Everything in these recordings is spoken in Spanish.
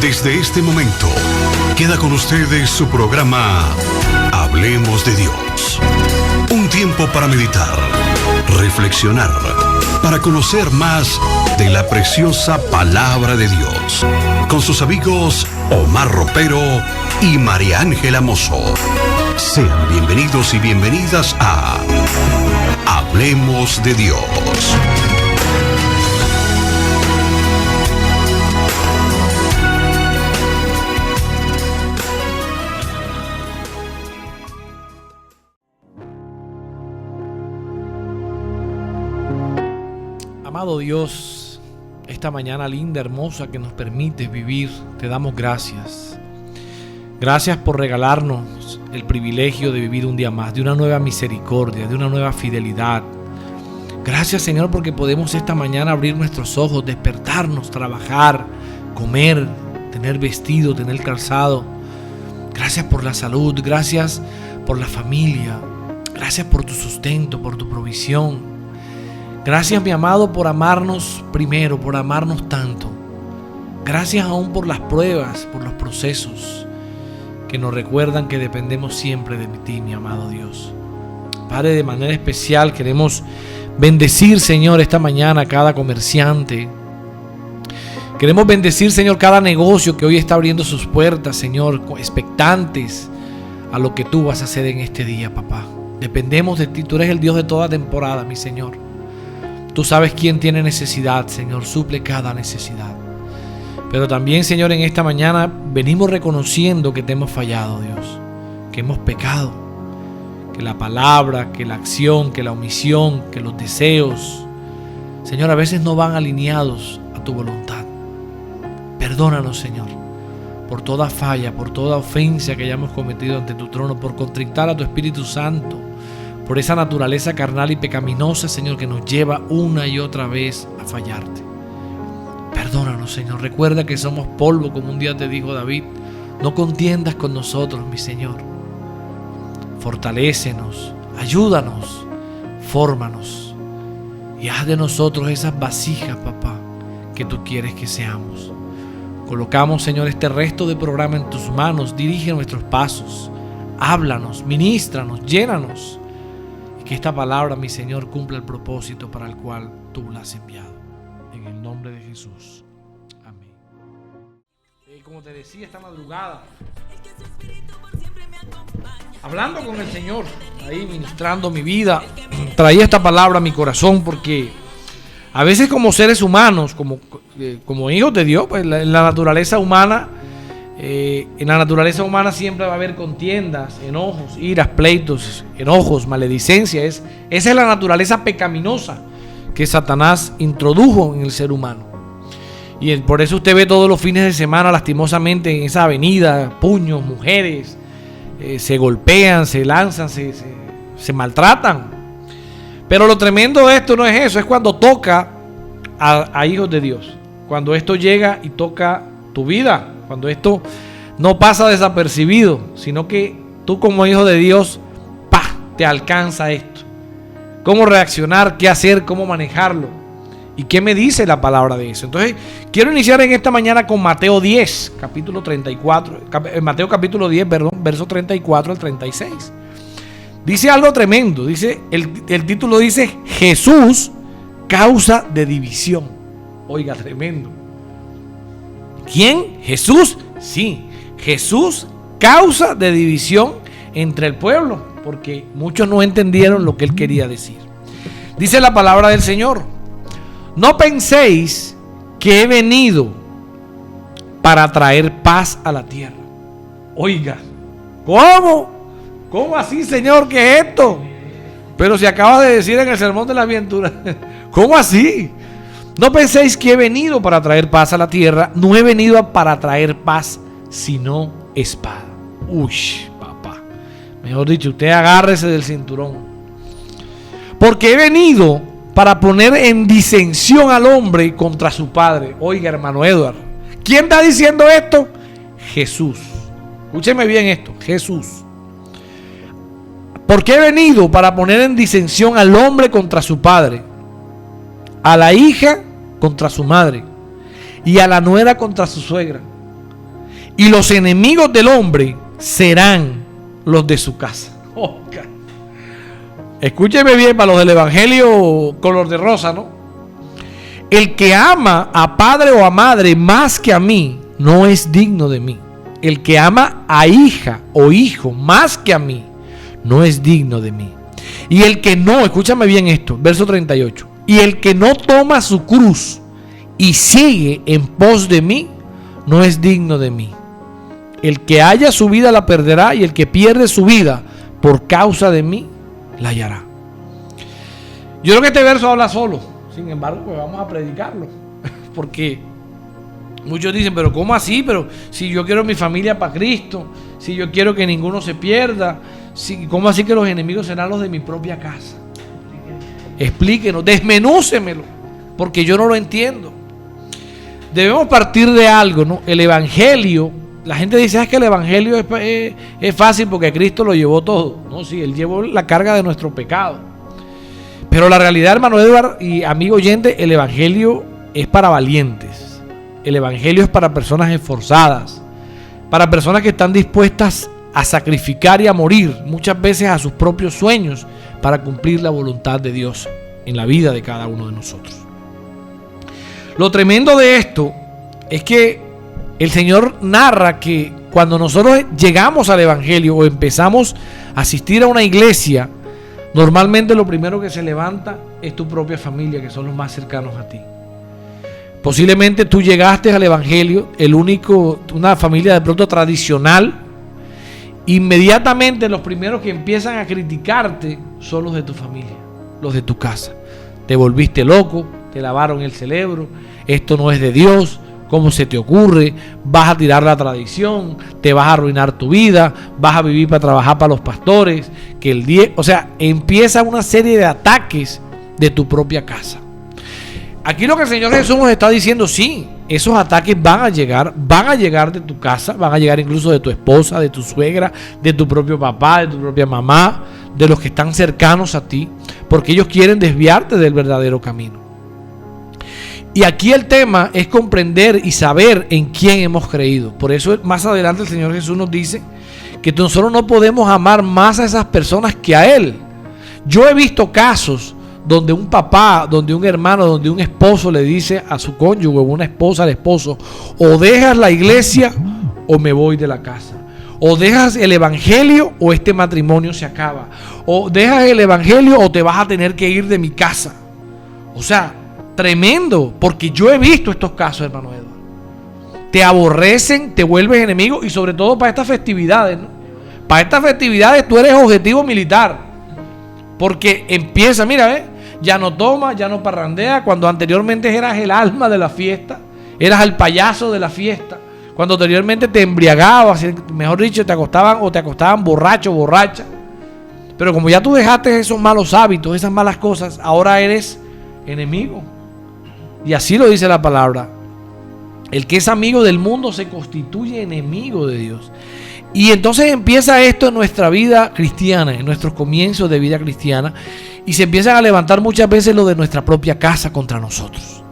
Desde este momento, queda con ustedes su programa Hablemos de Dios. Un tiempo para meditar, reflexionar, para conocer más de la preciosa palabra de Dios. Con sus amigos Omar Ropero y María Ángela Mozo. Sean bienvenidos y bienvenidas a Hablemos de Dios. Amado Dios, esta mañana linda, hermosa que nos permites vivir, te damos gracias. Gracias por regalarnos el privilegio de vivir un día más, de una nueva misericordia, de una nueva fidelidad. Gracias, Señor, porque podemos esta mañana abrir nuestros ojos, despertarnos, trabajar, comer, tener vestido, tener calzado. Gracias por la salud, gracias por la familia, gracias por tu sustento, por tu provisión. Gracias, mi amado, por amarnos primero, por amarnos tanto. Gracias aún por las pruebas, por los procesos que nos recuerdan que dependemos siempre de ti, mi amado Dios. Padre, de manera especial queremos bendecir, Señor, esta mañana a cada comerciante. Queremos bendecir, Señor, cada negocio que hoy está abriendo sus puertas, Señor, expectantes a lo que tú vas a hacer en este día, papá. Dependemos de ti, tú eres el Dios de toda temporada, mi Señor. Tú sabes quién tiene necesidad, Señor, suple cada necesidad. Pero también, Señor, en esta mañana venimos reconociendo que te hemos fallado, Dios, que hemos pecado, que la palabra, que la acción, que la omisión, que los deseos, Señor, a veces no van alineados a tu voluntad. Perdónanos, Señor, por toda falla, por toda ofensa que hayamos cometido ante tu trono, por contrictar a tu Espíritu Santo, por esa naturaleza carnal y pecaminosa, Señor, que nos lleva una y otra vez a fallarte. Perdónanos, Señor. Recuerda que somos polvo, como un día te dijo David. No contiendas con nosotros, mi Señor. Fortalécenos, ayúdanos, fórmanos y haz de nosotros esas vasijas, papá, que tú quieres que seamos. Colocamos, Señor, este resto de programa en tus manos. Dirige nuestros pasos. Háblanos, ministranos, llénanos. Que esta palabra, mi Señor, cumpla el propósito para el cual tú la has enviado. En el nombre de Jesús. Amén. Como te decía esta madrugada, hablando con el Señor, ahí ministrando mi vida, traía esta palabra a mi corazón porque a veces como seres humanos, como hijos de Dios, pues en la naturaleza humana, siempre va a haber contiendas, enojos, iras, pleitos, enojos, maledicencia. Esa es la naturaleza pecaminosa que Satanás introdujo en el ser humano. Y por eso usted ve todos los fines de semana, lastimosamente, en esa avenida, puños, mujeres, se golpean, se lanzan, se maltratan. Pero lo tremendo de esto no es eso, es cuando toca a hijos de Dios. Cuando esto llega y toca tu vida. Cuando esto no pasa desapercibido, sino que tú como hijo de Dios, te alcanza esto. ¿Cómo reaccionar? ¿Qué hacer? ¿Cómo manejarlo? ¿Y qué me dice la palabra de eso? Entonces, quiero iniciar en esta mañana con Mateo 10, capítulo 34. Mateo capítulo 10, verso 34 al 36. Dice algo tremendo. Dice, el título dice, Jesús, causa de división. Oiga, tremendo. ¿Quién? Jesús. Sí, Jesús, causa de división entre el pueblo, porque muchos no entendieron lo que él quería decir. Dice la palabra del Señor: no penséis que he venido para traer paz a la tierra. Oiga, ¿cómo? ¿Cómo así, Señor? ¿Qué es esto? Pero se acaba de decir en el sermón de la aventura. ¿Cómo así? No penséis que he venido para traer paz a la tierra. No he venido para traer paz, sino espada. Uy, papá. Mejor dicho, usted agárrese del cinturón. Porque he venido para poner en disensión al hombre contra su padre. Oiga, hermano Edward, ¿quién está diciendo esto? Jesús. Escúcheme bien esto, Jesús. Porque he venido para poner en disensión al hombre contra su padre, a la hija contra su madre y a la nuera contra su suegra. y los enemigos del hombre serán los de su casa. Okay. Escúcheme bien para los del evangelio color de rosa, ¿no? El que ama a padre o a madre más que a mí no es digno de mí. El que ama a hija o hijo más que a mí no es digno de mí. Y el que no, escúchame bien esto, verso 38. Y el que no toma su cruz y sigue en pos de mí no es digno de mí. El que haya su vida la perderá, y el que pierde su vida por causa de mí la hallará. Yo creo que este verso habla solo. Sin embargo, pues vamos a predicarlo. Porque muchos dicen, pero ¿cómo así? Pero si yo quiero mi familia para Cristo, si yo quiero que ninguno se pierda, ¿cómo así que los enemigos serán los de mi propia casa? Explíquenos, desmenúcemelo, porque yo no lo entiendo. Debemos partir de algo, ¿no? El evangelio, la gente dice, es que el evangelio es fácil porque Cristo lo llevó todo. No, sí, Él llevó la carga de nuestro pecado. Pero la realidad, hermano Edward y amigo oyente, el evangelio es para valientes. El evangelio es para personas esforzadas, para personas que están dispuestas a sacrificar y a morir muchas veces a sus propios sueños para cumplir la voluntad de Dios en la vida de cada uno de nosotros. Lo tremendo de esto es que el Señor narra que cuando nosotros llegamos al evangelio o empezamos a asistir a una iglesia, normalmente lo primero que se levanta es tu propia familia, que son los más cercanos a ti. Posiblemente tú llegaste al evangelio, una familia de pronto tradicional. Inmediatamente los primeros que empiezan a criticarte son los de tu familia, los de tu casa. Te volviste loco, te lavaron el cerebro, esto no es de Dios, ¿cómo se te ocurre? Vas a tirar la tradición, te vas a arruinar tu vida, vas a vivir para trabajar para los pastores, o sea, empieza una serie de ataques de tu propia casa. Aquí lo que el Señor Jesús nos está diciendo, sí, esos ataques van a llegar de tu casa, van a llegar incluso de tu esposa, de tu suegra, de tu propio papá, de tu propia mamá, de los que están cercanos a ti, porque ellos quieren desviarte del verdadero camino. Y aquí el tema es comprender y saber en quién hemos creído. Por eso más adelante el Señor Jesús nos dice que nosotros no podemos amar más a esas personas que a Él. Yo he visto casos donde un papá, donde un hermano, donde un esposo le dice a su cónyuge o una esposa al esposo, o dejas la iglesia o me voy de la casa, o dejas el evangelio o este matrimonio se acaba, o dejas el evangelio o te vas a tener que ir de mi casa. O sea, tremendo, porque yo he visto estos casos, hermano Eduardo. Te aborrecen, te vuelves enemigo, y sobre todo para estas festividades, ¿no? Para estas festividades tú eres objetivo militar, porque empieza, mira, ya no toma, ya no parrandea, cuando anteriormente eras el alma de la fiesta, eras el payaso de la fiesta, cuando anteriormente te embriagabas, mejor dicho, te acostaban borracho, borracha. Pero como ya tú dejaste esos malos hábitos, esas malas cosas, ahora eres enemigo. Y así lo dice la palabra. El que es amigo del mundo se constituye enemigo de Dios. Y entonces empieza esto en nuestra vida cristiana, en nuestros comienzos de vida cristiana, y se empiezan a levantar muchas veces lo de nuestra propia casa contra nosotros.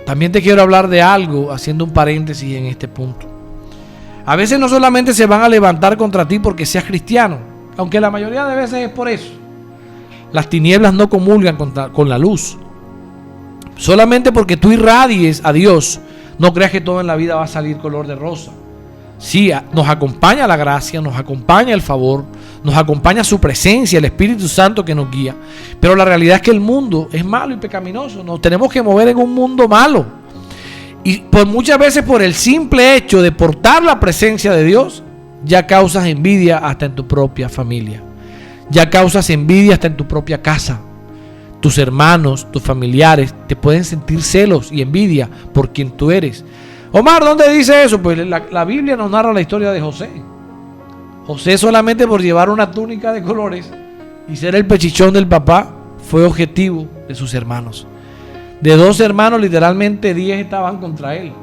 También te quiero hablar de algo, haciendo un paréntesis en este punto. A veces no solamente se van a levantar contra ti porque seas cristiano, aunque la mayoría de veces es por eso. Las tinieblas no comulgan con la luz. Solamente porque tú irradies a Dios, no creas que todo en la vida va a salir color de rosa. Sí, nos acompaña la gracia, nos acompaña el favor, nos acompaña su presencia, el Espíritu Santo que nos guía. Pero la realidad es que el mundo es malo y pecaminoso. Nos tenemos que mover en un mundo malo. Y muchas veces por el simple hecho de portar la presencia de Dios, ya causas envidia hasta en tu propia familia. Ya causas envidia hasta en tu propia casa. Tus hermanos, tus familiares te pueden sentir celos y envidia por quien tú eres. Omar, ¿dónde dice eso? Pues la Biblia nos narra la historia de José. José, solamente por llevar una túnica de colores y ser el pechichón del papá, fue objetivo de sus hermanos. De 2 hermanos, literalmente 10 estaban contra él.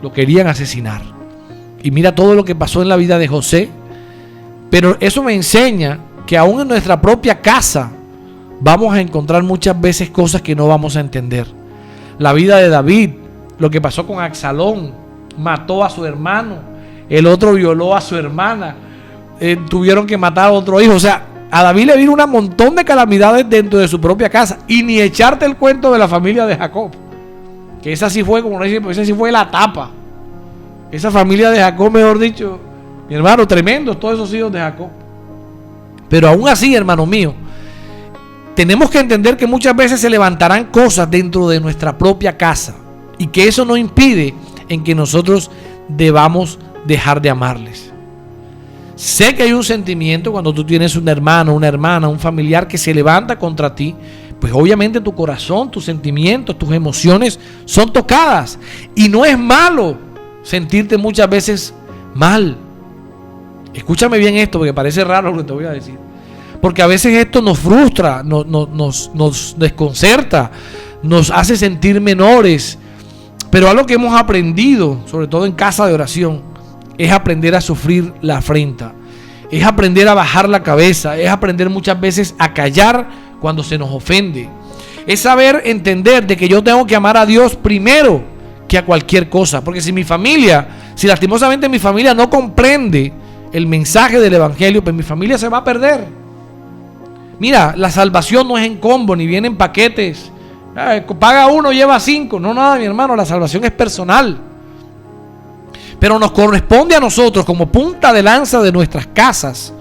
Lo querían asesinar. Y mira todo lo que pasó en la vida de José. Pero eso me enseña que aún en nuestra propia casa vamos a encontrar muchas veces cosas que no vamos a entender. La vida de David, lo que pasó con Absalón, mató a su hermano, el otro violó a su hermana, tuvieron que matar a otro hijo. O sea, a David le vino un montón de calamidades dentro de su propia casa. Y ni echarte el cuento de la familia de Jacob, que esa sí fue, como no dice, esa sí fue la tapa. Esa familia de Jacob, mejor dicho, mi hermano, tremendos todos esos hijos de Jacob. Pero aún así, hermano mío, tenemos que entender que muchas veces se levantarán cosas dentro de nuestra propia casa, y que eso no impide en que nosotros debamos dejar de amarles. Sé que hay un sentimiento cuando tú tienes un hermano, una hermana, un familiar que se levanta contra ti. Pues obviamente tu corazón, tus sentimientos, tus emociones son tocadas. Y no es malo sentirte muchas veces mal. Escúchame bien esto, porque parece raro lo que te voy a decir. Porque a veces esto nos frustra, nos desconcerta, nos hace sentir menores. Pero algo que hemos aprendido, sobre todo en casa de oración, es aprender a sufrir la afrenta. Es aprender a bajar la cabeza. Es aprender muchas veces a callar cuando se nos ofende. Es saber entender de que yo tengo que amar a Dios primero que a cualquier cosa. Porque si lastimosamente mi familia no comprende el mensaje del evangelio, pues mi familia se va a perder. Mira, la salvación no es en combo, ni viene en paquetes. Paga uno, lleva 5. No, nada, mi hermano, la salvación es personal. Pero nos corresponde a nosotros, como punta de lanza de nuestras casas.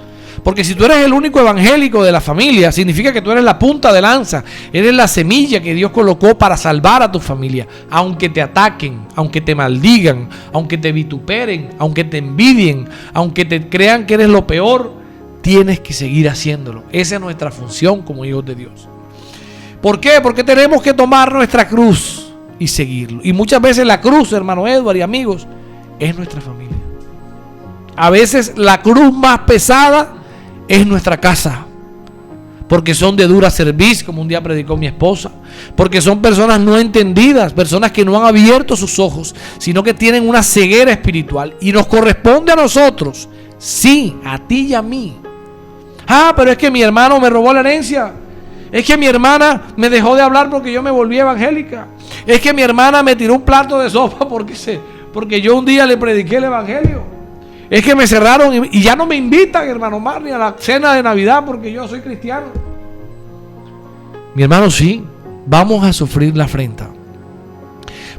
Porque si tú eres el único evangélico de la familia, significa que tú eres la punta de lanza. Eres la semilla que Dios colocó para salvar a tu familia. Aunque te ataquen, aunque te maldigan, aunque te vituperen, aunque te envidien, aunque te crean que eres lo peor, tienes que seguir haciéndolo. Esa es nuestra función como hijos de Dios. ¿Por qué? Porque tenemos que tomar nuestra cruz y seguirlo. Y muchas veces la cruz, hermano Edward y amigos, es nuestra familia. A veces la cruz más pesada es nuestra casa, porque son de dura cerviz, como un día predicó mi esposa, porque son personas no entendidas, personas que no han abierto sus ojos, sino que tienen una ceguera espiritual. Y nos corresponde a nosotros, sí, a ti y a mí. Pero es que mi hermano me robó la herencia. Es que mi hermana me dejó de hablar porque yo me volví evangélica. Es que mi hermana me tiró un plato de sopa porque yo un día le prediqué el evangelio. Es que me cerraron y ya no me invitan, hermano Marley, a la cena de Navidad porque yo soy cristiano. Mi hermano, sí, vamos a sufrir la afrenta.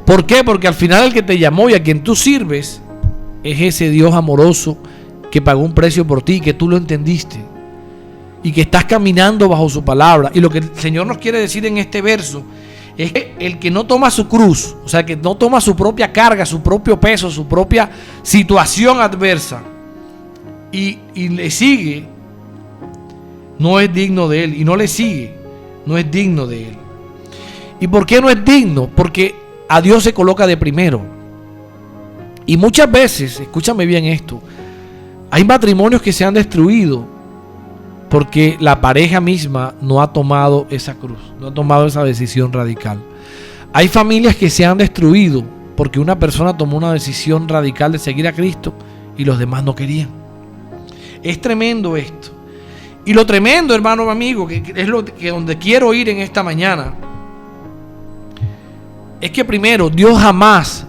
¿Por qué? Porque al final el que te llamó y a quien tú sirves es ese Dios amoroso que pagó un precio por ti, que tú lo entendiste y que estás caminando bajo su palabra. Y lo que el Señor nos quiere decir en este verso es que el que no toma su cruz, o sea, que no toma su propia carga, su propio peso, su propia situación adversa y le sigue, no es digno de Él. Y no le sigue, no es digno de Él. ¿Y por qué no es digno? Porque a Dios se coloca de primero. Y muchas veces, escúchame bien esto, hay matrimonios que se han destruido porque la pareja misma no ha tomado esa cruz, no ha tomado esa decisión radical. Hay familias que se han destruido porque una persona tomó una decisión radical de seguir a Cristo y los demás no querían. Es tremendo esto. Y lo tremendo, hermano amigo, que es donde quiero ir en esta mañana, es que primero, Dios jamás,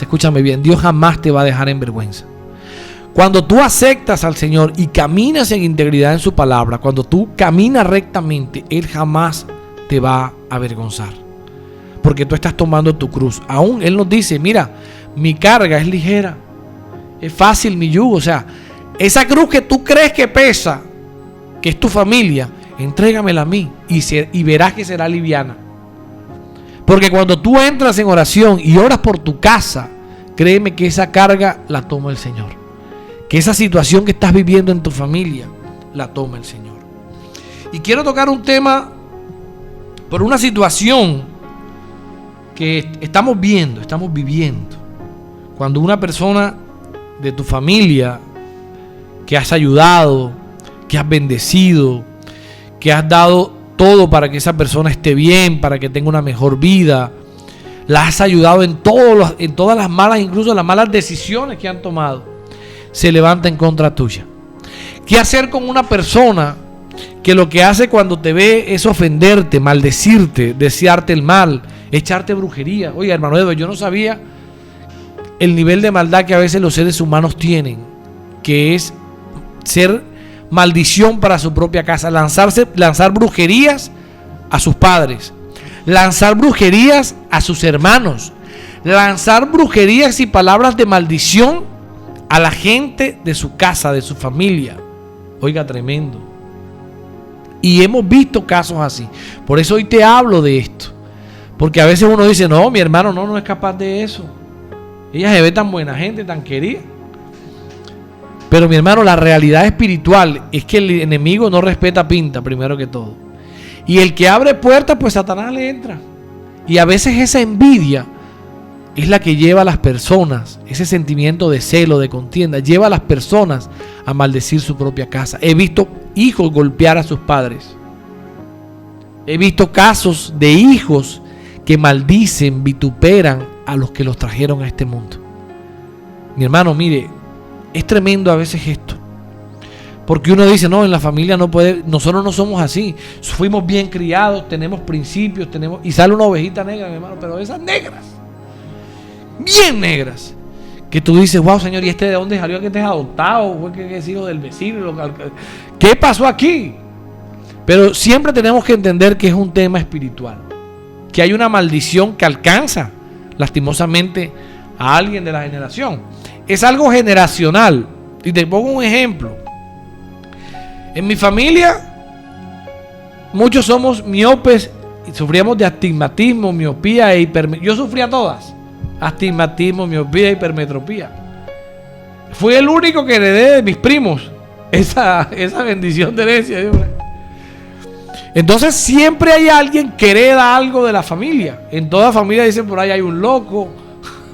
escúchame bien, Dios jamás te va a dejar en vergüenza. Cuando tú aceptas al Señor y caminas en integridad en su palabra, cuando tú caminas rectamente, Él jamás te va a avergonzar. Porque tú estás tomando tu cruz. Aún Él nos dice, mira, mi carga es ligera, es fácil mi yugo. O sea, esa cruz que tú crees que pesa, que es tu familia, entrégamela a mí y verás que será liviana. Porque cuando tú entras en oración y oras por tu casa, créeme que esa carga la toma el Señor. Que esa situación que estás viviendo en tu familia la toma el Señor. Y quiero tocar un tema por una situación que estamos viviendo. Cuando una persona de tu familia que has ayudado, que has bendecido, que has dado todo para que esa persona esté bien, para que tenga una mejor vida, la has ayudado en todas las malas, incluso las malas decisiones que han tomado, se levanta en contra tuya. ¿Qué hacer con una persona que lo que hace cuando te ve es ofenderte, maldecirte, desearte el mal, echarte brujería? Oye, hermano Edo, yo no sabía el nivel de maldad que a veces los seres humanos tienen, que es ser maldición para su propia casa, lanzar brujerías a sus padres, lanzar brujerías a sus hermanos, lanzar brujerías y palabras de maldición a la gente de su casa, de su familia. Oiga, tremendo. Y hemos visto casos así. Por eso hoy te hablo de esto. Porque a veces uno dice, no, mi hermano no es capaz de eso. Ella se ve tan buena gente, tan querida. Pero mi hermano, la realidad espiritual es que el enemigo no respeta pinta, primero que todo. Y el que abre puertas, pues Satanás le entra. Y a veces esa envidia es la que lleva a las personas, ese sentimiento de celo, de contienda, lleva a las personas a maldecir su propia casa. He visto hijos golpear a sus padres. He visto casos de hijos que maldicen, vituperan a los que los trajeron a este mundo. Mi hermano, mire, es tremendo a veces esto. Porque uno dice, no, en la familia no puede, nosotros no somos así. Fuimos bien criados, tenemos principios, y sale una ovejita negra, mi hermano, pero esas negras, bien negras, que tú dices, wow, señor, ¿y de dónde salió? ¿Que este es adoptado? ¿Fue que es hijo del vecino? ¿Qué pasó aquí? Pero siempre tenemos que entender que es un tema espiritual, que hay una maldición que alcanza lastimosamente a alguien de la generación. Es algo generacional. Y te pongo un ejemplo. En mi familia, muchos somos miopes y sufríamos de astigmatismo, miopía e hipermetropía. Yo sufría todas. Astigmatismo, miopía e hipermetropía. Fui el único que heredé de mis primos esa bendición de herencia. Entonces siempre hay alguien que hereda algo de la familia. En toda familia dicen por ahí hay un loco,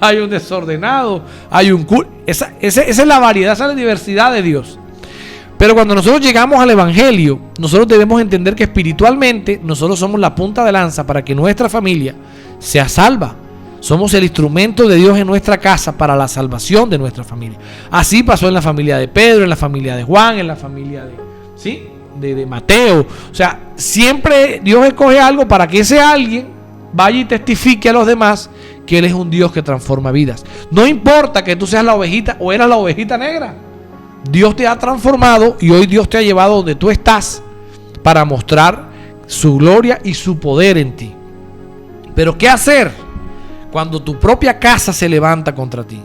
hay un desordenado, hay un culto. Esa es la variedad, esa es la diversidad de Dios. Pero cuando nosotros llegamos al Evangelio, nosotros debemos entender que espiritualmente nosotros somos la punta de lanza para que nuestra familia sea salva. Somos el instrumento de Dios en nuestra casa para la salvación de nuestra familia. Así pasó en la familia de Pedro, en la familia de Juan, en la familia de Mateo. O sea, siempre Dios escoge algo para que ese alguien vaya y testifique a los demás que Él es un Dios que transforma vidas. No importa que tú seas la ovejita o eras la ovejita negra. Dios te ha transformado y hoy Dios te ha llevado donde tú estás para mostrar su gloria y su poder en ti. Pero ¿qué hacer cuando tu propia casa se levanta contra ti?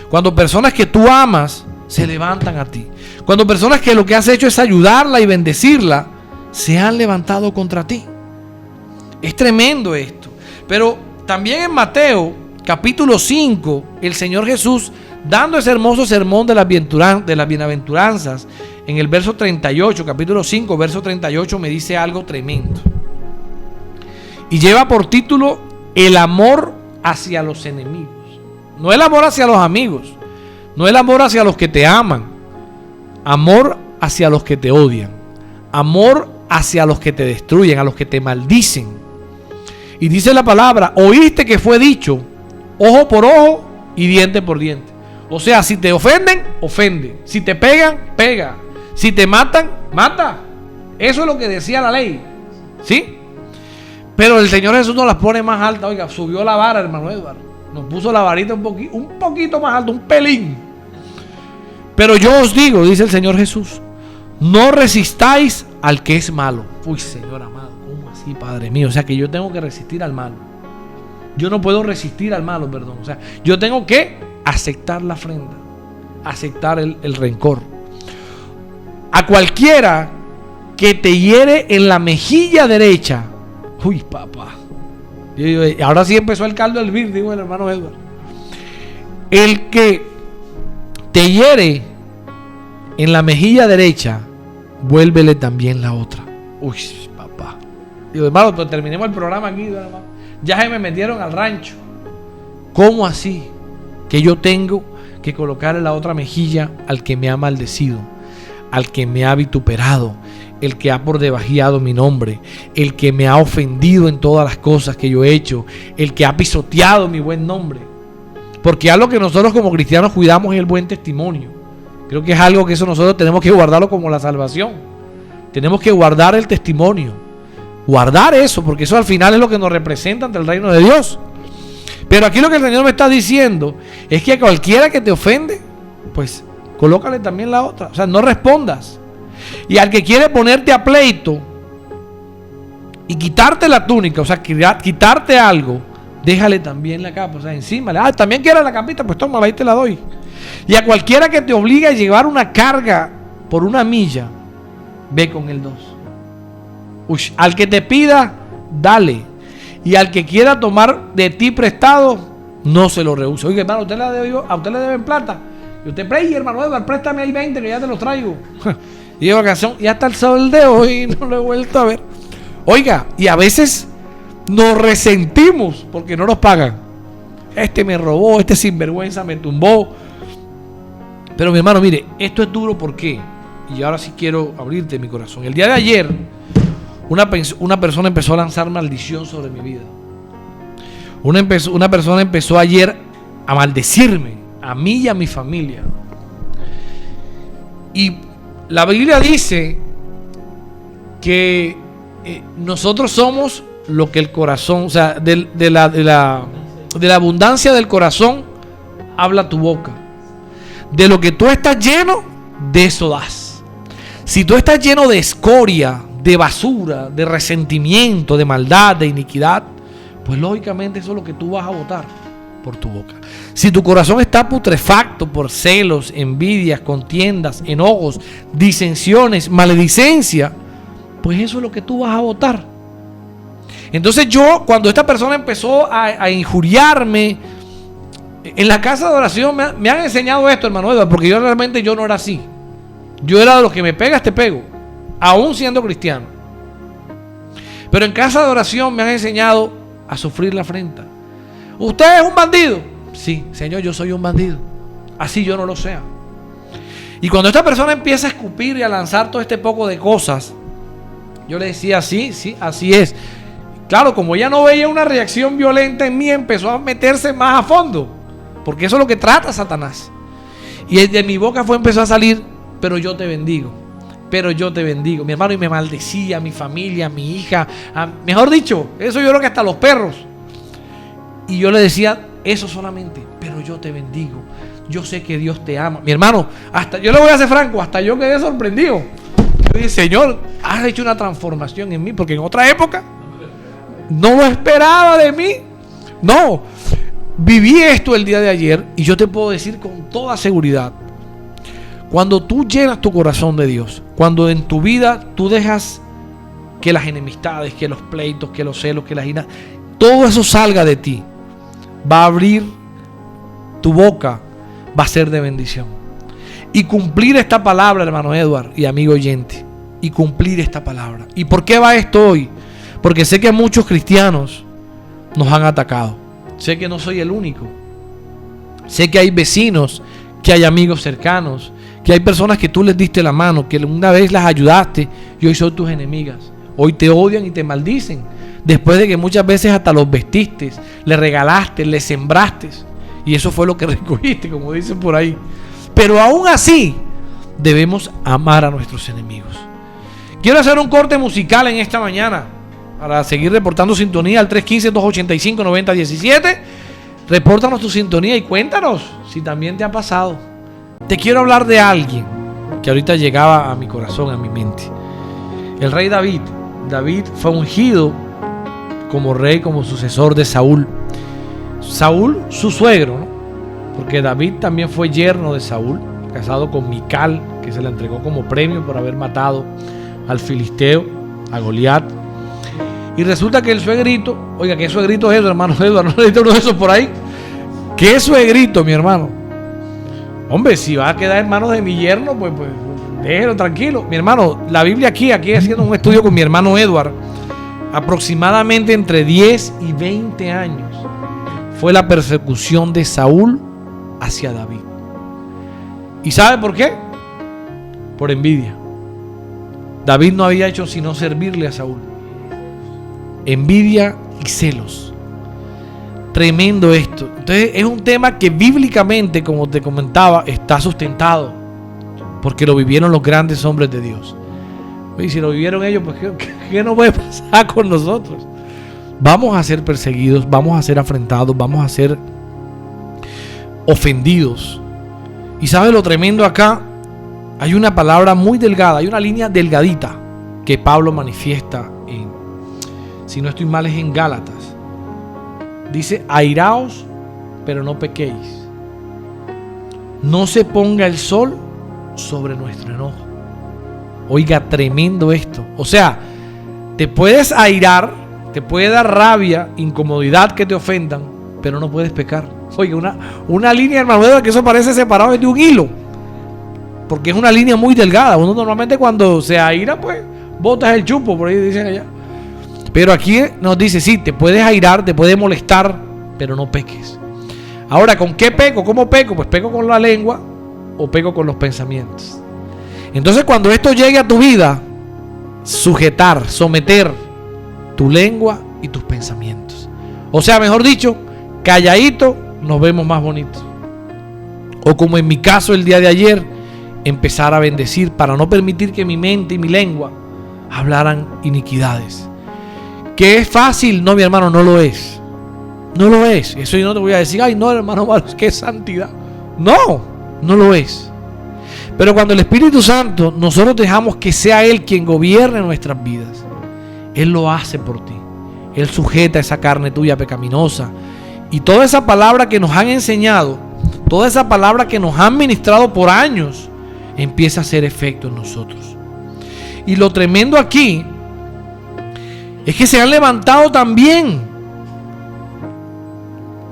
Cuando personas que tú amas se levantan a ti. Cuando personas que lo que has hecho es ayudarla y bendecirla se han levantado contra ti. Es tremendo esto. Pero también en Mateo capítulo 5, el Señor Jesús, dando ese hermoso sermón de las bienaventuranzas, en el verso 38, capítulo 5, verso 38, me dice algo tremendo. Y lleva por título el amor hacia los enemigos. No el amor hacia los amigos, no el amor hacia los que te aman, amor hacia los que te odian, amor hacia los que te destruyen, a los que te maldicen. Y dice la palabra, oíste que fue dicho, ojo por ojo y diente por diente. O sea, si te ofenden, ofende. Si te pegan, pega. Si te matan, mata. Eso es lo que decía la ley. ¿Sí? Pero el Señor Jesús nos las pone más alta. Oiga, subió la vara, hermano Eduardo. Nos puso la varita un poquito más alta, un pelín. Pero yo os digo, dice el Señor Jesús, no resistáis al que es malo. Uy, Señor amado, ¿cómo así, Padre mío? O sea, que yo tengo que resistir al malo. Yo no puedo resistir al malo, perdón. O sea, yo tengo que aceptar la afrenta, aceptar el rencor. A cualquiera que te hiere en la mejilla derecha. Uy, papá. Ahora sí empezó el caldo del vir, digo el hermano Edward. El que te hiere en la mejilla derecha, vuélvele también la otra. Uy, papá. Digo, hermano, pues terminemos el programa aquí, hermano. Ya se me metieron al rancho. ¿Cómo así? Que yo tengo que colocarle la otra mejilla al que me ha maldecido, al que me ha vituperado, el que ha por debajeado mi nombre, el que me ha ofendido en todas las cosas que yo he hecho, el que ha pisoteado mi buen nombre. Porque algo que nosotros como cristianos cuidamos es el buen testimonio. Creo que es algo que eso nosotros tenemos que guardarlo como la salvación. Tenemos que guardar el testimonio. Guardar eso, porque eso al final es lo que nos representa ante el reino de Dios. Pero aquí lo que el Señor me está diciendo es que a cualquiera que te ofende, pues colócale también la otra. O sea, no respondas. Y al que quiere ponerte a pleito y quitarte la túnica, o sea, quitarte algo, déjale también la capa, o sea, encima. También quieres la capita, pues tómala, ahí te la doy. Y a cualquiera que te obligue a llevar una carga por una milla, ve con el 2. Al que te pida, dale. Y al que quiera tomar de ti prestado, no se lo rehúse. Oye, hermano, a usted le deben plata. Y usted, hermano Edward, préstame ahí 20 que ya te los traigo. Y de vacación, y hasta el sol de hoy no lo he vuelto a ver. Oiga, y a veces nos resentimos porque no nos pagan. Este me robó, este sinvergüenza me tumbó. Pero mi hermano, mire, esto es duro, ¿por qué? Y ahora sí quiero abrirte mi corazón. El día de ayer, una persona empezó a lanzar maldición sobre mi vida. Una persona empezó ayer a maldecirme, a mí y a mi familia. Y la Biblia dice que nosotros somos lo que el corazón, o sea, de la abundancia del corazón habla tu boca. De lo que tú estás lleno, de eso das. Si tú estás lleno de escoria, de basura, de resentimiento, de maldad, de iniquidad, pues lógicamente eso es lo que tú vas a botar por tu boca. Si tu corazón está putrefacto por celos, envidias, contiendas, enojos, disensiones, maledicencia, pues eso es lo que tú vas a botar. Entonces cuando esta persona empezó a injuriarme, en la casa de oración me han enseñado esto, hermano Edward, porque yo no era así. Yo era de los que me pegas, te pego, aún siendo cristiano. Pero en casa de oración me han enseñado a sufrir la afrenta. ¿Usted es un bandido? Sí, Señor, yo soy un bandido. Así yo no lo sea. Y cuando esta persona empieza a escupir y a lanzar todo este poco de cosas, yo le decía, sí, así es. Claro, como ella no veía una reacción violenta en mí, empezó a meterse más a fondo. Porque eso es lo que trata Satanás. Y de mi boca empezó a salir, pero yo te bendigo. Pero yo te bendigo. Mi hermano, y me maldecía a mi familia, a mi hija. Mejor dicho, eso yo creo que hasta los perros. Y yo le decía eso solamente, pero yo te bendigo. Yo sé que Dios te ama. Mi hermano, yo le voy a ser franco, hasta yo quedé sorprendido. Yo dije, Señor, has hecho una transformación en mí, porque en otra época no lo esperaba de mí. No, viví esto el día de ayer y yo te puedo decir con toda seguridad, cuando tú llenas tu corazón de Dios, cuando en tu vida tú dejas que las enemistades, que los pleitos, que los celos, que las iras, todo eso salga de ti, va a abrir tu boca, va a ser de bendición. Y cumplir esta palabra, hermano Edward y amigo oyente, y cumplir esta palabra. ¿Y por qué va esto hoy? Porque sé que muchos cristianos nos han atacado. Sé que no soy el único. Sé que hay vecinos, que hay amigos cercanos, que hay personas que tú les diste la mano, que una vez las ayudaste y hoy son tus enemigas. Hoy te odian y te maldicen, después de que muchas veces hasta los vestiste, les regalaste, les sembraste. Y eso fue lo que recogiste, como dicen por ahí. Pero aún así, debemos amar a nuestros enemigos. Quiero hacer un corte musical en esta mañana para seguir reportando sintonía al 315-285-9017. Repórtanos tu sintonía y cuéntanos si también te ha pasado. Te quiero hablar de alguien que ahorita llegaba a mi corazón, a mi mente. El rey David. David fue ungido como rey, como sucesor de Saúl. Saúl, su suegro, ¿no? Porque David también fue yerno de Saúl, casado con Mical, que se le entregó como premio por haber matado al filisteo, a Goliat. Y resulta que el suegrito, oiga, ¿qué suegrito es eso, hermano Edward? ¿No necesita uno de esos por ahí? ¿Qué suegrito, mi hermano? Hombre, si va a quedar en manos de mi yerno, pues déjelo tranquilo. Mi hermano, la Biblia aquí haciendo un estudio con mi hermano Edward, aproximadamente entre 10 y 20 años fue la persecución de Saúl hacia David. ¿Y sabe por qué? Por envidia. David no había hecho sino servirle a Saúl. Envidia y celos. Tremendo esto. Entonces es un tema que bíblicamente, como te comentaba, está sustentado, porque lo vivieron los grandes hombres de Dios. Y si lo vivieron ellos, pues ¿qué nos puede pasar con nosotros? Vamos a ser perseguidos, vamos a ser afrentados, vamos a ser ofendidos. Y ¿sabes lo tremendo acá? Hay una palabra muy delgada, hay una línea delgadita que Pablo manifiesta en, si no estoy mal, es en Gálatas. Dice: airaos, pero no pequéis. No se ponga el sol sobre nuestro enojo. Oiga, tremendo esto. O sea, te puedes airar, te puede dar rabia, incomodidad que te ofendan, pero no puedes pecar. Oiga, una línea, hermano, que eso parece separado de un hilo, porque es una línea muy delgada. Uno normalmente cuando se aira, pues botas el chupo, por ahí dicen allá. Pero aquí nos dice: sí, te puedes airar, te puede molestar, pero no peques. Ahora, ¿con qué peco? ¿Cómo peco? Pues peco con la lengua o peco con los pensamientos. Entonces, cuando esto llegue a tu vida, sujetar, someter tu lengua y tus pensamientos. O sea, mejor dicho, calladito nos vemos más bonitos. O como en mi caso el día de ayer, empezar a bendecir para no permitir que mi mente y mi lengua hablaran iniquidades. ¿Que es fácil? No, mi hermano, no lo es. No lo es. Eso yo no te voy a decir: ay, no, hermano, qué santidad. No, no lo es. Pero cuando el Espíritu Santo, nosotros dejamos que sea Él quien gobierne nuestras vidas, Él lo hace por ti. Él sujeta esa carne tuya pecaminosa. Y toda esa palabra que nos han enseñado, toda esa palabra que nos han ministrado por años, empieza a hacer efecto en nosotros. Y lo tremendo aquí es que se han levantado también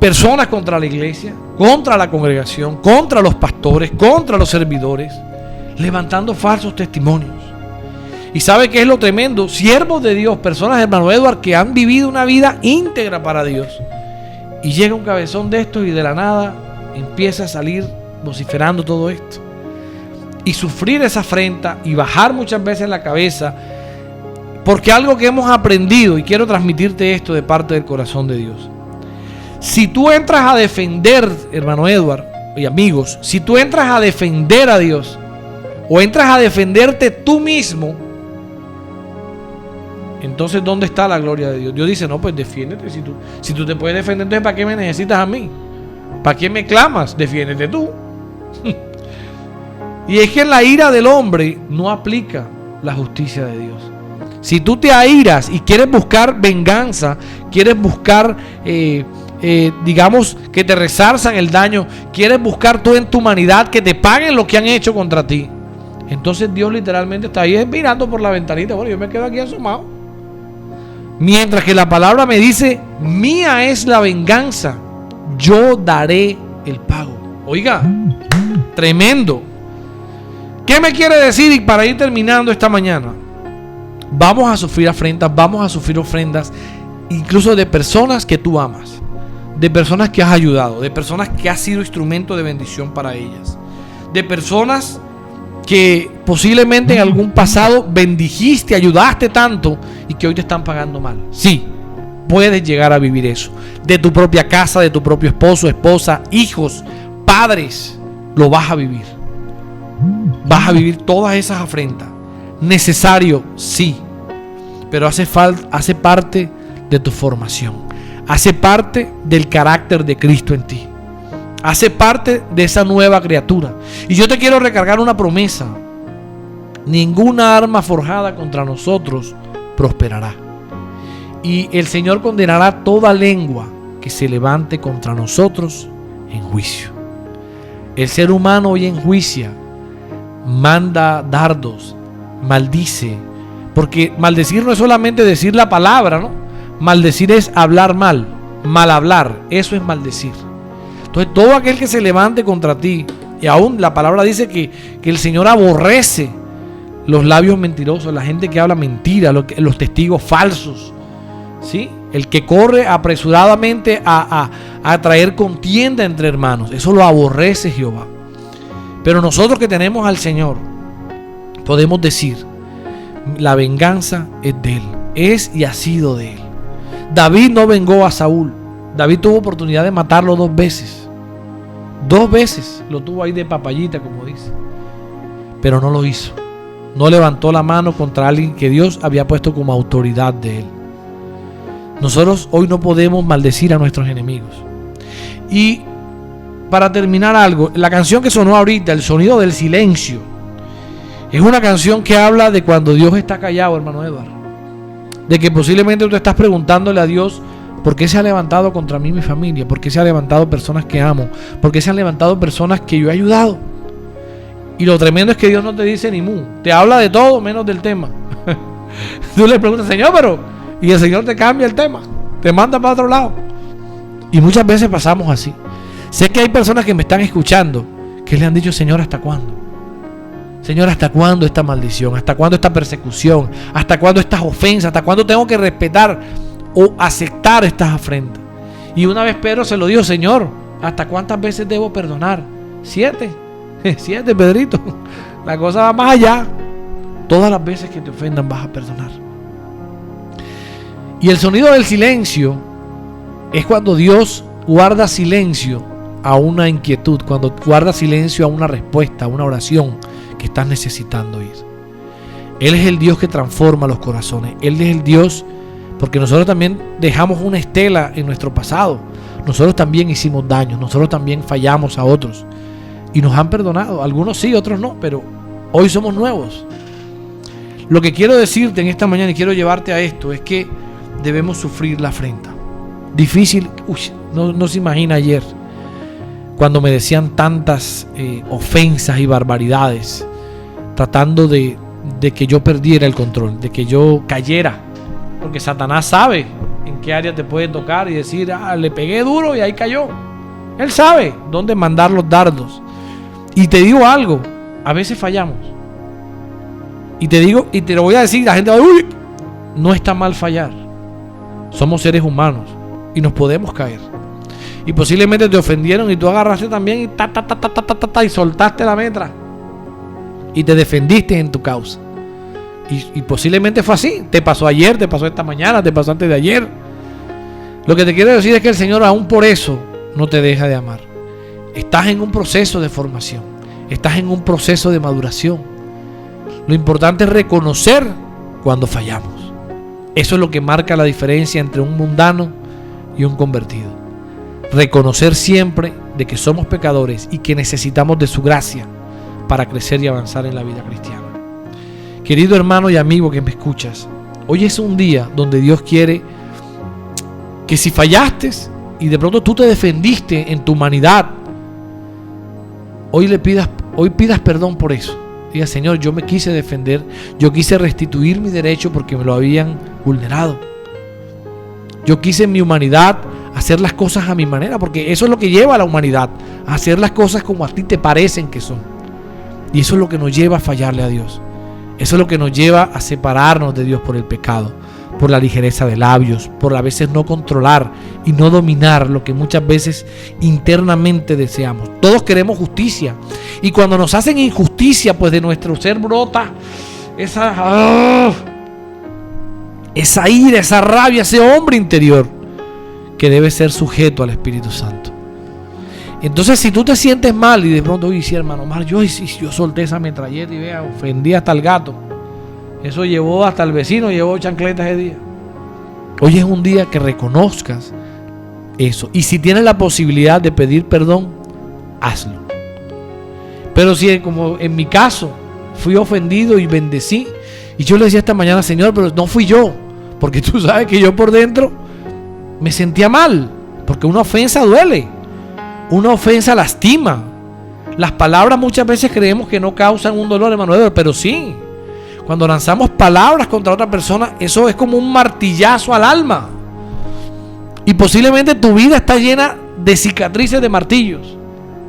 personas contra la iglesia, contra la congregación, contra los pastores, contra los servidores, levantando falsos testimonios. ¿Y sabe qué es lo tremendo? Siervos de Dios, personas, hermano Edward, que han vivido una vida íntegra para Dios. Y llega un cabezón de estos y de la nada empieza a salir vociferando todo esto. Y sufrir esa afrenta y bajar muchas veces la cabeza. Porque algo que hemos aprendido, y quiero transmitirte esto de parte del corazón de Dios. Si tú entras a defender, hermano Edward y amigos, si tú entras a defender a Dios o entras a defenderte tú mismo, entonces ¿dónde está la gloria de Dios? Dios dice: no, pues defiéndete. Si tú te puedes defender, entonces ¿para qué me necesitas a mí? ¿Para qué me clamas? Defiéndete tú. Y es que en la ira del hombre no aplica la justicia de Dios. Si tú te airas y quieres buscar venganza, quieres buscar, digamos, que te resarzan el daño, quieres buscar tú en tu humanidad que te paguen lo que han hecho contra ti, entonces Dios literalmente está ahí mirando por la ventanita. Bueno, yo me quedo aquí asomado. Mientras que la palabra me dice: mía es la venganza, yo daré el pago. Oiga, tremendo. ¿Qué me quiere decir? Y para ir terminando esta mañana, vamos a sufrir afrentas, vamos a sufrir ofrendas, incluso de personas que tú amas, de personas que has ayudado, de personas que has sido instrumento de bendición para ellas, de personas que posiblemente en algún pasado bendijiste, ayudaste tanto y que hoy te están pagando mal. Sí, puedes llegar a vivir eso. De tu propia casa, de tu propio esposo, esposa, hijos, padres, lo vas a vivir. Vas a vivir todas esas afrentas. Necesario, sí, pero hace parte de tu formación, hace parte del carácter de Cristo en ti, hace parte de esa nueva criatura. Y yo te quiero recargar una promesa: ninguna arma forjada contra nosotros prosperará, y el Señor condenará toda lengua que se levante contra nosotros en juicio. El ser humano hoy enjuicia, manda dardos, maldice, porque maldecir no es solamente decir la palabra, ¿no? Maldecir es hablar mal, mal hablar, eso es maldecir. Entonces todo aquel que se levante contra ti, y aún la palabra dice que el Señor aborrece los labios mentirosos, la gente que habla mentira, los testigos falsos, ¿sí? El que corre apresuradamente a traer contienda entre hermanos, eso lo aborrece Jehová. Pero nosotros que tenemos al Señor, podemos decir: la venganza es de Él, es y ha sido de Él. David no vengó a Saúl. David tuvo oportunidad de matarlo 2 veces. 2 veces lo tuvo ahí de papayita, como dice. Pero no lo hizo. No levantó la mano contra alguien que Dios había puesto como autoridad de él. Nosotros hoy no podemos maldecir a nuestros enemigos. Y para terminar algo, la canción que sonó ahorita, El sonido del silencio, es una canción que habla de cuando Dios está callado, hermano Edward. De que posiblemente tú estás preguntándole a Dios, ¿por qué se ha levantado contra mí mi familia? ¿Por qué se han levantado personas que amo? ¿Por qué se han levantado personas que yo he ayudado? Y lo tremendo es que Dios no te dice ni mu. Te habla de todo menos del tema. Tú le preguntas, Señor, pero... Y el Señor te cambia el tema. Te manda para otro lado. Y muchas veces pasamos así. Sé que hay personas que me están escuchando que le han dicho, Señor, ¿hasta cuándo? Señor, ¿hasta cuándo esta maldición? ¿Hasta cuándo esta persecución? ¿Hasta cuándo estas ofensas? ¿Hasta cuándo tengo que respetar o aceptar estas afrentas? Y una vez Pedro se lo dijo, Señor, ¿hasta cuántas veces debo perdonar? 7. 7, Pedrito. La cosa va más allá. Todas las veces que te ofendan vas a perdonar. Y el sonido del silencio es cuando Dios guarda silencio a una inquietud, cuando guarda silencio a una respuesta, a una oración que estás necesitando oír. Él es el Dios que transforma los corazones. Él es el Dios, porque nosotros también dejamos una estela en nuestro pasado. Nosotros también hicimos daño, nosotros también fallamos a otros y nos han perdonado. Algunos sí, otros no, pero hoy somos nuevos. Lo que quiero decirte en esta mañana y quiero llevarte a esto es que debemos sufrir la afrenta. Difícil, no se imagina ayer cuando me decían tantas ofensas y barbaridades, tratando de que yo perdiera el control, de que yo cayera, porque Satanás sabe en qué área te puede tocar y decir, le pegué duro y ahí cayó. Él sabe dónde mandar los dardos. Y te digo algo, a veces fallamos. Y te lo voy a decir, la gente va a decir, uy, no está mal fallar. Somos seres humanos y nos podemos caer. Y posiblemente te ofendieron y tú agarraste también y soltaste la metra y te defendiste en tu causa. Y posiblemente fue así. Te pasó ayer, te pasó esta mañana, te pasó antes de ayer. Lo que te quiero decir es que el Señor aún por eso no te deja de amar. Estás en un proceso de formación. Estás en un proceso de maduración. Lo importante es reconocer cuando fallamos. Eso es lo que marca la diferencia entre un mundano y un convertido. Reconocer siempre de que somos pecadores y que necesitamos de su gracia para crecer y avanzar en la vida cristiana. Querido hermano y amigo que me escuchas, hoy es un día donde Dios quiere que si fallaste y de pronto tú te defendiste en tu humanidad, hoy pidas perdón por eso. Diga, Señor, yo me quise defender, yo quise restituir mi derecho porque me lo habían vulnerado. Yo quise en mi humanidad hacer las cosas a mi manera, porque eso es lo que lleva a la humanidad, a hacer las cosas como a ti te parecen que son. Y eso es lo que nos lleva a fallarle a Dios. Eso es lo que nos lleva a separarnos de Dios por el pecado, por la ligereza de labios, por a veces no controlar y no dominar lo que muchas veces internamente deseamos. Todos queremos justicia, y cuando nos hacen injusticia, pues de nuestro ser brota esa ira, esa rabia, ese hombre interior que debe ser sujeto al Espíritu Santo. Entonces, si tú te sientes mal y de pronto, uy, sí, hermano, mal, yo solté esa metralleta y vea, ofendí hasta el gato. Eso llevó hasta el vecino, llevó chancletas ese día. Hoy es un día que reconozcas eso. Y si tienes la posibilidad de pedir perdón, hazlo. Pero si, como en mi caso, fui ofendido y bendecí, y yo le decía esta mañana, Señor, pero no fui yo, porque tú sabes que yo por dentro me sentía mal, porque una ofensa duele, una ofensa lastima. Las palabras muchas veces creemos que no causan un dolor, hermano Edward, pero sí. Cuando lanzamos palabras contra otra persona, eso es como un martillazo al alma. Y posiblemente tu vida está llena de cicatrices de martillos,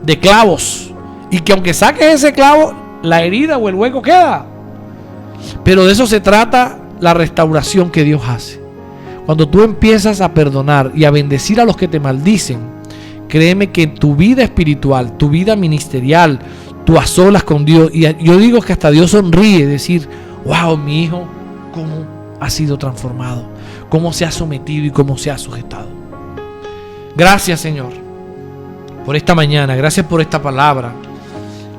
de clavos. Y que aunque saques ese clavo, la herida o el hueco queda. Pero de eso se trata la restauración que Dios hace. Cuando tú empiezas a perdonar y a bendecir a los que te maldicen, créeme que tu vida espiritual, tu vida ministerial, tú a solas con Dios, y yo digo que hasta Dios sonríe, decir, wow, mi hijo, cómo ha sido transformado, cómo se ha sometido y cómo se ha sujetado. Gracias, Señor, por esta mañana, gracias por esta palabra,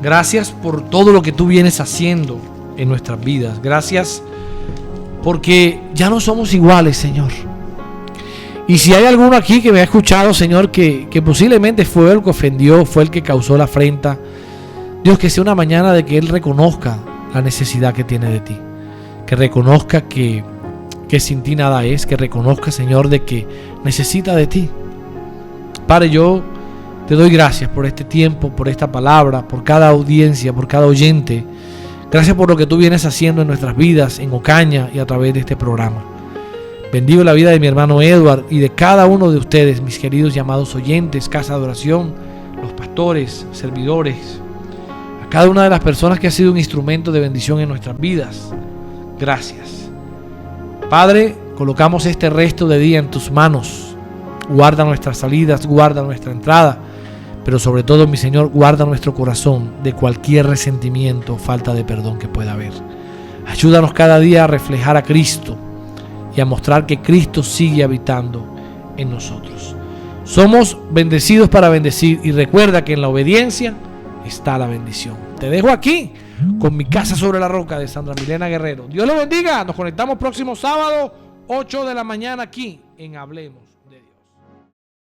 gracias por todo lo que tú vienes haciendo en nuestras vidas, gracias porque ya no somos iguales, Señor. Y si hay alguno aquí que me ha escuchado, Señor, que posiblemente fue el que ofendió, fue el que causó la afrenta, Dios, que sea una mañana de que Él reconozca la necesidad que tiene de ti. Que reconozca que sin ti nada es. Que reconozca, Señor, de que necesita de ti. Padre, yo te doy gracias por este tiempo, por esta palabra, por cada audiencia, por cada oyente. Gracias por lo que tú vienes haciendo en nuestras vidas, en Ocaña y a través de este programa. Bendigo la vida de mi hermano Edward y de cada uno de ustedes, mis queridos llamados oyentes, casa de oración, los pastores, servidores, a cada una de las personas que ha sido un instrumento de bendición en nuestras vidas. Gracias. Padre, colocamos este resto de día en tus manos. Guarda nuestras salidas, guarda nuestra entrada, pero sobre todo, mi Señor, guarda nuestro corazón de cualquier resentimiento o falta de perdón que pueda haber. Ayúdanos cada día a reflejar a Cristo y a mostrar que Cristo sigue habitando en nosotros. Somos bendecidos para bendecir, y recuerda que en la obediencia está la bendición. Te dejo aquí con Mi Casa sobre la Roca de Sandra Milena Guerrero. Dios lo bendiga. Nos conectamos próximo sábado, 8 de la mañana aquí en Hablemos.